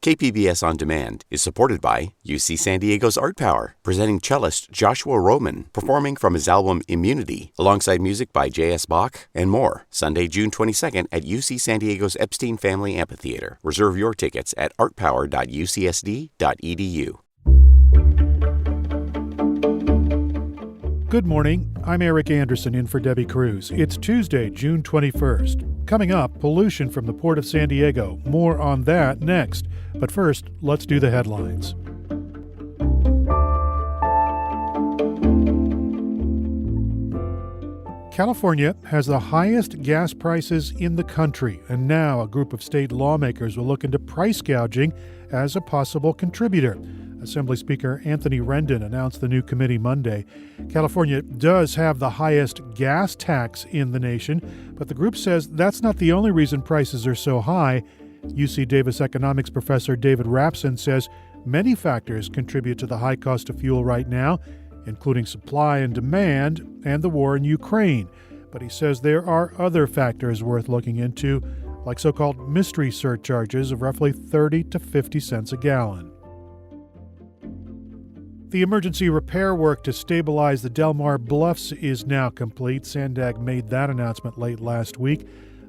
KPBS On Demand is supported by UC San Diego's Art Power, presenting cellist Joshua Roman, performing from his album Immunity, alongside music by J.S. Bach and more. Sunday, June 22nd at UC San Diego's Epstein Family Amphitheater. Reserve your tickets at artpower.ucsd.edu. Good morning. I'm Eric Anderson in for Debbie Cruz. It's Tuesday, June 21st. Coming up, pollution from the Port of San Diego. More on that next. But first, let's do the headlines. California has the highest gas prices in the country, and now a group of state lawmakers will look into price gouging as a possible contributor. Assembly Speaker Anthony Rendon announced the new committee Monday. California does have the highest gas tax in the nation, but the group says that's not the only reason prices are so high. UC Davis economics professor David Rapson says many factors contribute to the high cost of fuel right now, including supply and demand and the war in Ukraine. But he says there are other factors worth looking into, like so-called mystery surcharges of roughly 30 to 50 cents a gallon. The emergency repair work to stabilize the Del Mar Bluffs is now complete. Sandag made that announcement late last week,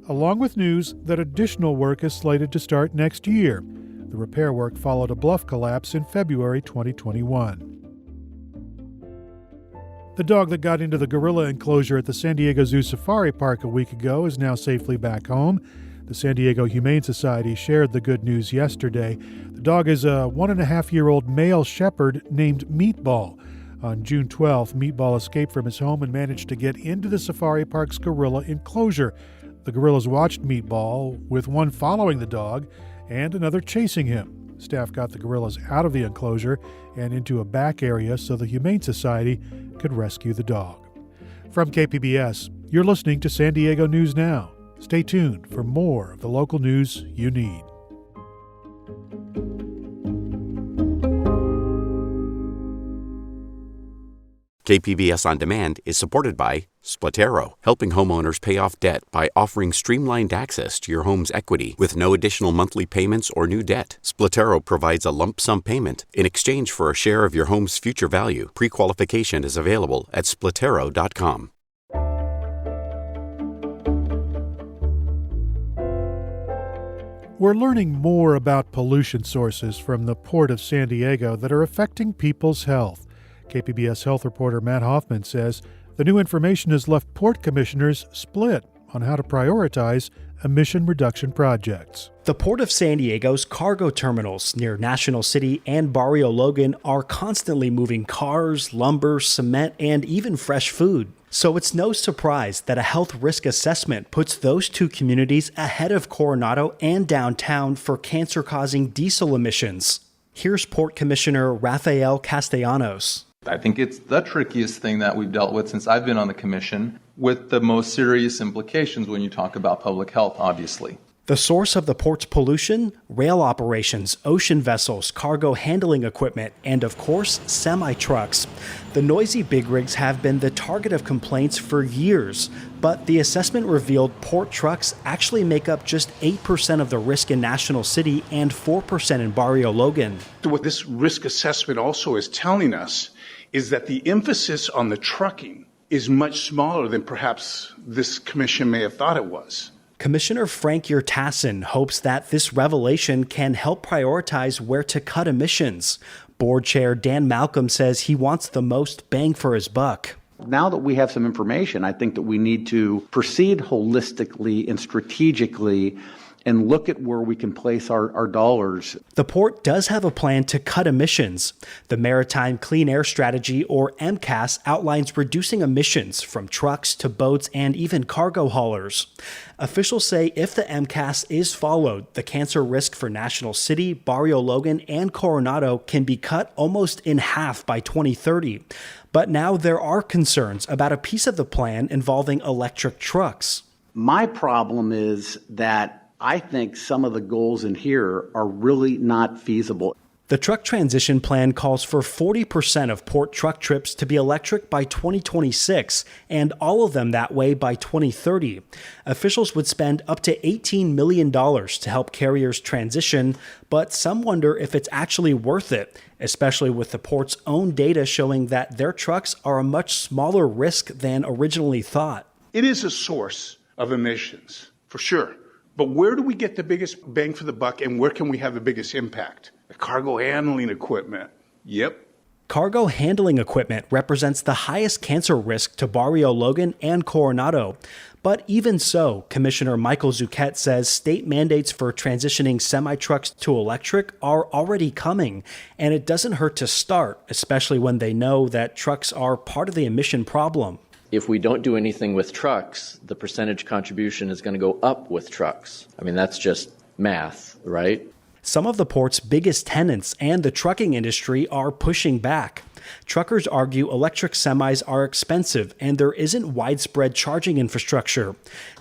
along with news that additional work is slated to start next year. The repair work followed a bluff collapse in February 2021. The dog that got into the gorilla enclosure at the San Diego Zoo Safari Park a week ago is now safely back home. The San Diego Humane Society shared the good news yesterday. The dog is a 1.5-year-old male shepherd named Meatball. On June 12th, Meatball escaped from his home and managed to get into the safari park's gorilla enclosure. The gorillas watched Meatball, with one following the dog and another chasing him. Staff got the gorillas out of the enclosure and into a back area so the Humane Society could rescue the dog. From KPBS, you're listening to San Diego News Now. Stay tuned for more of the local news you need. KPBS On Demand is supported by Splatero, helping homeowners pay off debt by offering streamlined access to your home's equity with no additional monthly payments or new debt. Splatero provides a lump sum payment in exchange for a share of your home's future value. Pre-qualification is available at splatero.com. We're learning more about pollution sources from the Port of San Diego that are affecting people's health. KPBS health reporter Matt Hoffman says the new information has left port commissioners split on how to prioritize emission reduction projects. The Port of San Diego's cargo terminals near National City and Barrio Logan are constantly moving cars, lumber, cement, and even fresh food. So it's no surprise that a health risk assessment puts those two communities ahead of Coronado and downtown for cancer-causing diesel emissions. Here's Port Commissioner Rafael Castellanos. I think it's the trickiest thing that we've dealt with since I've been on the commission, with the most serious implications when you talk about public health, obviously. The source of the port's pollution? Rail operations, ocean vessels, cargo handling equipment, and of course, semi-trucks. The noisy big rigs have been the target of complaints for years, but the assessment revealed port trucks actually make up just 8% of the risk in National City and 4% in Barrio Logan. What this risk assessment also is telling us is that the emphasis on the trucking is much smaller than perhaps this commission may have thought it was. Commissioner Frank Yurtasin hopes that this revelation can help prioritize where to cut emissions. Board Chair Dan Malcolm says he wants the most bang for his buck. Now that we have some information, I think that we need to proceed holistically and strategically and look at where we can place our dollars. The port does have a plan to cut emissions. The Maritime Clean Air Strategy, or MCAS, outlines reducing emissions from trucks to boats and even cargo haulers. Officials say if the MCAS is followed, the cancer risk for National City, Barrio Logan, and Coronado can be cut almost in half by 2030. But now there are concerns about a piece of the plan involving electric trucks. My problem is that I think some of the goals in here are really not feasible. The truck transition plan calls for 40% of port truck trips to be electric by 2026 and all of them that way by 2030. Officials would spend up to $18 million to help carriers transition, but some wonder if it's actually worth it, especially with the port's own data showing that their trucks are a much smaller risk than originally thought. It is a source of emissions, for sure. But where do we get the biggest bang for the buck, and where can we have the biggest impact? The cargo handling equipment. Yep. Cargo handling equipment represents the highest cancer risk to Barrio Logan and Coronado. But even so, Commissioner Michael Zuchet says state mandates for transitioning semi-trucks to electric are already coming, and it doesn't hurt to start, especially when they know that trucks are part of the emission problem. If we don't do anything with trucks, the percentage contribution is going to go up with trucks. I mean, that's just math, right? Some of the port's biggest tenants and the trucking industry are pushing back. Truckers argue electric semis are expensive and there isn't widespread charging infrastructure.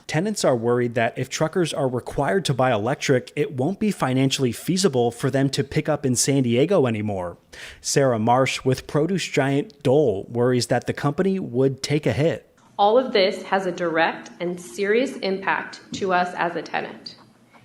Tenants are worried that if truckers are required to buy electric, it won't be financially feasible for them to pick up in San Diego anymore. Sarah Marsh with produce giant Dole worries that the company would take a hit. All of this has a direct and serious impact to us as a tenant.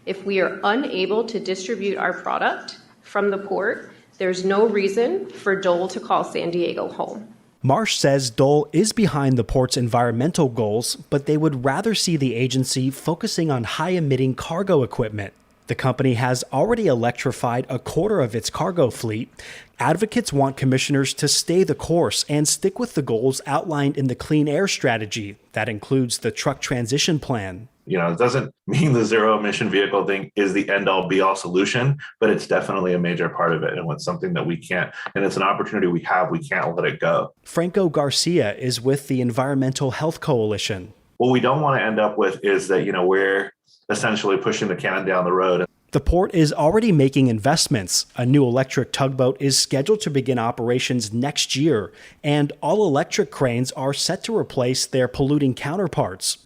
If we are unable to distribute our product from the port, there's no reason for Dole to call San Diego home. Marsh says Dole is behind the port's environmental goals, but they would rather see the agency focusing on high-emitting cargo equipment. The company has already electrified a quarter of its cargo fleet. Advocates want commissioners to stay the course and stick with the goals outlined in the Clean Air Strategy. That includes the truck transition plan. It doesn't mean the zero emission vehicle thing is the end all be all solution, but it's definitely a major part of it. And it's something that we can't, and it's an opportunity we have, we can't let it go. Franco Garcia is with the Environmental Health Coalition. What we don't want to end up with is that, we're essentially pushing the can down the road. The port is already making investments. A new electric tugboat is scheduled to begin operations next year, and all electric cranes are set to replace their polluting counterparts.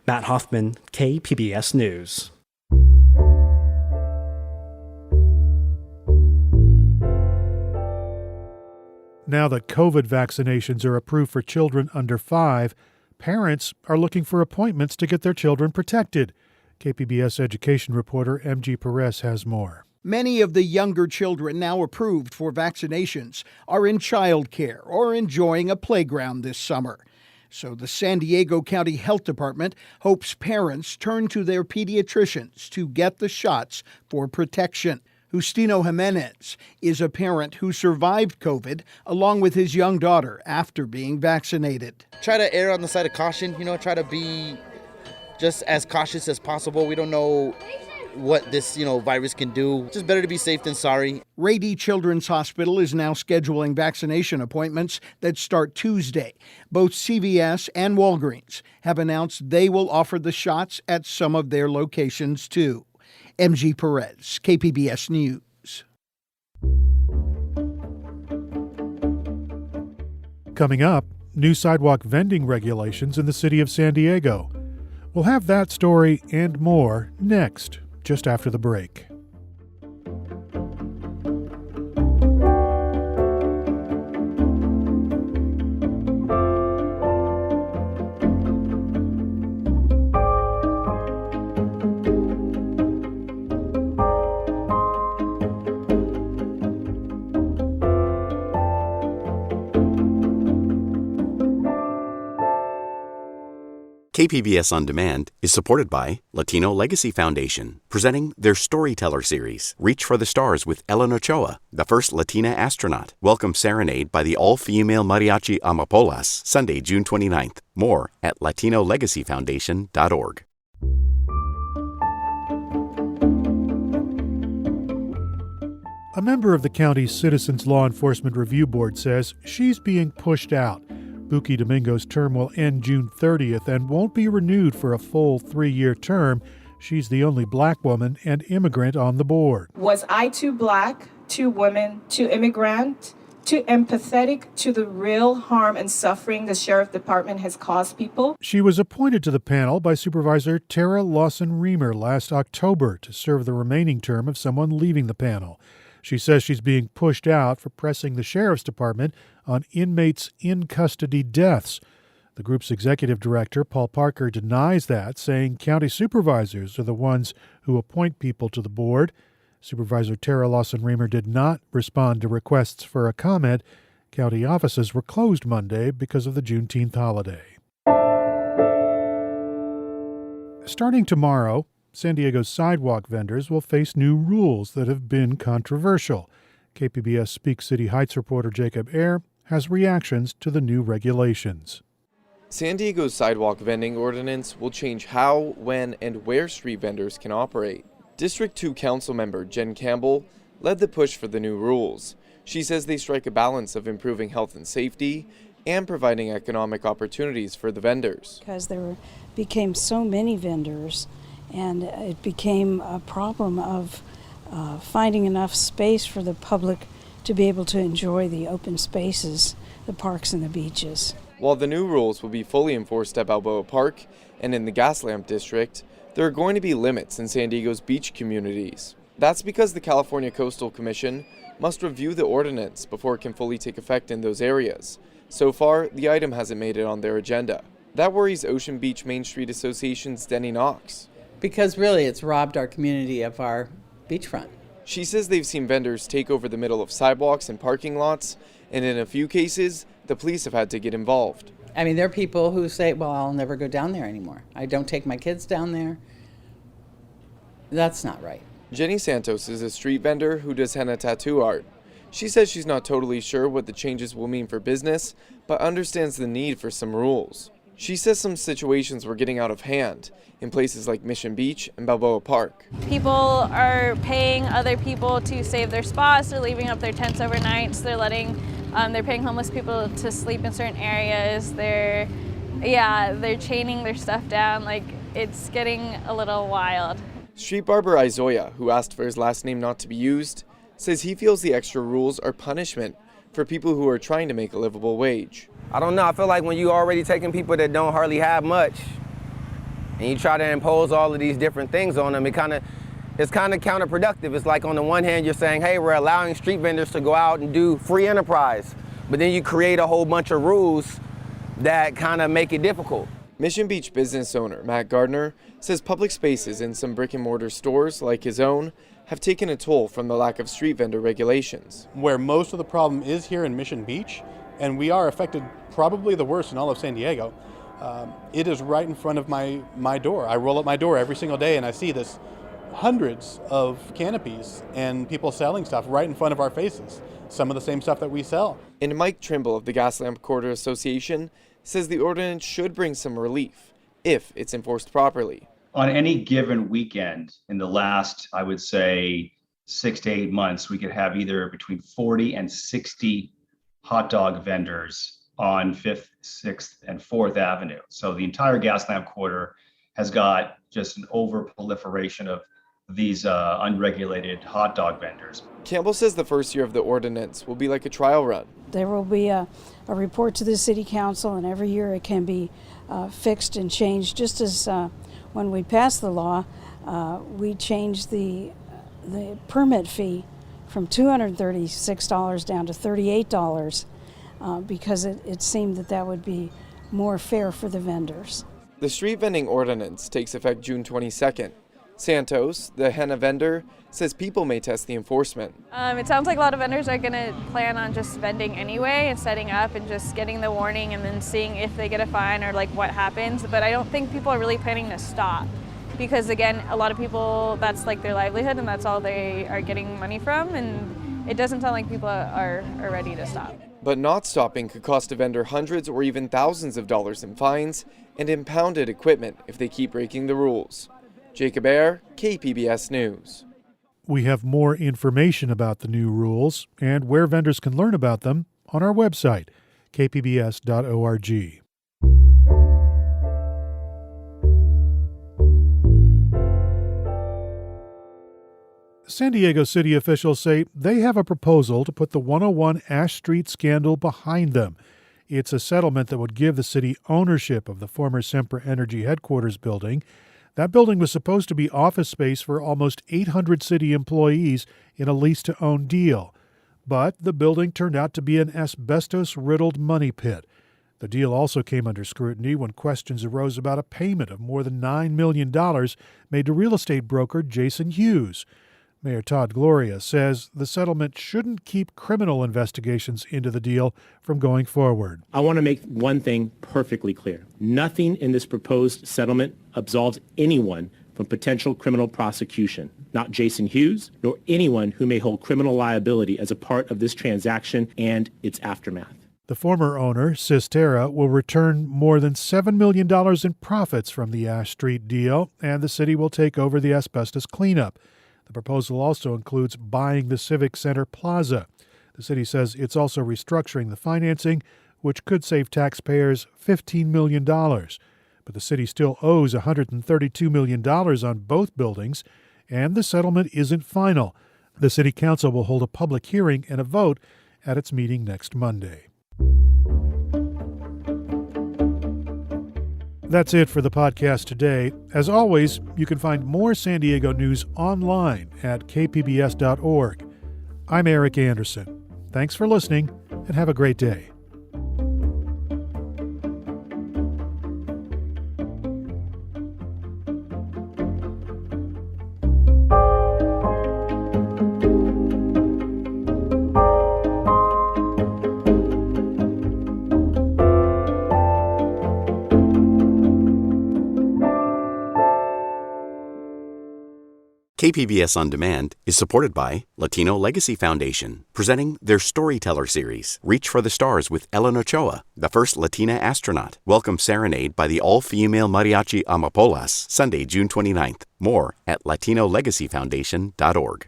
Matt Hoffman, KPBS News. Now that COVID vaccinations are approved for children under 5, parents are looking for appointments to get their children protected. KPBS education reporter MG Perez has more. Many of the younger children now approved for vaccinations are in childcare or enjoying a playground this summer. So the San Diego County Health Department hopes parents turn to their pediatricians to get the shots for protection. Justino Jimenez is a parent who survived COVID along with his young daughter after being vaccinated. Try to err on the side of caution, try to be just as cautious as possible. We don't know what this, virus can do. Just better to be safe than sorry. Rady Children's Hospital is now scheduling vaccination appointments that start Tuesday. Both CVS and Walgreens have announced they will offer the shots at some of their locations too. MG Perez, KPBS News. Coming up, new sidewalk vending regulations in the city of San Diego. We'll have that story and more next, just after the break. KPBS On Demand is supported by Latino Legacy Foundation, presenting their Storyteller series, Reach for the Stars with Ellen Ochoa, the first Latina astronaut. Welcome Serenade by the all-female mariachi Amapolas, Sunday, June 29th. More at latinolegacyfoundation.org. A member of the county's Citizens Law Enforcement Review Board says she's being pushed out. Buki Domingo's term will end June 30th and won't be renewed for a full 3-year term. She's the only black woman and immigrant on the board. Was I too black, too woman, too immigrant, too empathetic to the real harm and suffering the Sheriff Department has caused people? She was appointed to the panel by Supervisor Tara Lawson-Remer last October to serve the remaining term of someone leaving the panel. She says she's being pushed out for pressing the sheriff's department on inmates in custody deaths. The group's executive director, Paul Parker, denies that, saying county supervisors are the ones who appoint people to the board. Supervisor Tara Lawson-Remer did not respond to requests for a comment. County offices were closed Monday because of the Juneteenth holiday. Starting tomorrow, San Diego's sidewalk vendors will face new rules that have been controversial. KPBS Speak City Heights reporter Jacob Ayer has reactions to the new regulations. San Diego's sidewalk vending ordinance will change how, when, and where street vendors can operate. District 2 Council member Jen Campbell led the push for the new rules. She says they strike a balance of improving health and safety and providing economic opportunities for the vendors. Because there became so many vendors, and it became a problem of finding enough space for the public to be able to enjoy the open spaces, the parks and the beaches. While the new rules will be fully enforced at Balboa Park and in the Gaslamp District, there are going to be limits in San Diego's beach communities. That's because the California Coastal Commission must review the ordinance before it can fully take effect in those areas. So far, the item hasn't made it on their agenda. That worries Ocean Beach Main Street Association's Denny Knox. Because really it's robbed our community of our beachfront. She says they've seen vendors take over the middle of sidewalks and parking lots, and in a few cases, the police have had to get involved. I mean, there are people who say, well, I'll never go down there anymore. I don't take my kids down there. That's not right. Jenny Santos is a street vendor who does henna tattoo art. She says she's not totally sure what the changes will mean for business, but understands the need for some rules. She says some situations were getting out of hand in places like Mission Beach and Balboa Park. People are paying other people to save their spots. They're leaving up their tents overnight. So they're paying homeless people to sleep in certain areas. They're chaining their stuff down. Like, it's getting a little wild. Street barber Izoya, who asked for his last name not to be used, says he feels the extra rules are punishment for people who are trying to make a livable wage. I don't know, I feel like when you already taking people that don't hardly have much and you try to impose all of these different things on them, it's kind of counterproductive. It's like on the one hand you're saying, hey, we're allowing street vendors to go out and do free enterprise, but then you create a whole bunch of rules that kind of make it difficult. Mission Beach business owner Matt Gardner says public spaces in some brick and mortar stores like his own have taken a toll from the lack of street vendor regulations. Where most of the problem is here in Mission Beach, and we are affected probably the worst in all of San Diego, it is right in front of my door. I roll up my door every single day and I see this hundreds of canopies and people selling stuff right in front of our faces, some of the same stuff that we sell. And Mike Trimble of the Gaslamp Corridor Association says the ordinance should bring some relief if it's enforced properly. On any given weekend in the last, I would say, 6 to 8 months, we could have either between 40 and 60 hot dog vendors on 5th, 6th, and 4th Avenue. So the entire Gaslamp Corridor has got just an over-proliferation of these unregulated hot dog vendors. Campbell says the first year of the ordinance will be like a trial run. There will be a report to the City Council, and every year it can be fixed and changed. Just as when we passed the law, we changed the permit fee from $236 down to $38 because it seemed that would be more fair for the vendors. The street vending ordinance takes effect June 22nd. Santos, the henna vendor, says people may test the enforcement. It sounds like a lot of vendors are going to plan on just vending anyway and setting up and just getting the warning and then seeing if they get a fine or like what happens. But I don't think people are really planning to stop because, again, a lot of people, that's like their livelihood and that's all they are getting money from. And it doesn't sound like people are ready to stop. But not stopping could cost a vendor hundreds or even thousands of dollars in fines and impounded equipment if they keep breaking the rules. Jacob Ayer, KPBS News. We have more information about the new rules and where vendors can learn about them on our website, kpbs.org. San Diego city officials say they have a proposal to put the 101 Ash Street scandal behind them. It's a settlement that would give the city ownership of the former Sempra Energy headquarters building. That building was supposed to be office space for almost 800 city employees in a lease-to-own deal. But the building turned out to be an asbestos-riddled money pit. The deal also came under scrutiny when questions arose about a payment of more than $9 million made to real estate broker Jason Hughes. Mayor Todd Gloria says the settlement shouldn't keep criminal investigations into the deal from going forward. I want to make one thing perfectly clear. Nothing in this proposed settlement absolves anyone from potential criminal prosecution, not Jason Hughes, nor anyone who may hold criminal liability as a part of this transaction and its aftermath. The former owner, Cisterra, will return more than $7 million in profits from the Ash Street deal, and the city will take over the asbestos cleanup. The proposal also includes buying the Civic Center Plaza. The city says it's also restructuring the financing, which could save taxpayers $15 million. But the city still owes $132 million on both buildings, and the settlement isn't final. The city council will hold a public hearing and a vote at its meeting next Monday. That's it for the podcast today. As always, you can find more San Diego news online at kpbs.org. I'm Eric Anderson. Thanks for listening, and have a great day. KPBS On Demand is supported by Latino Legacy Foundation, presenting their Storyteller series, Reach for the Stars with Ellen Ochoa, the first Latina astronaut. Welcome Serenade by the all-female mariachi Amapolas, Sunday, June 29th. More at latinolegacyfoundation.org.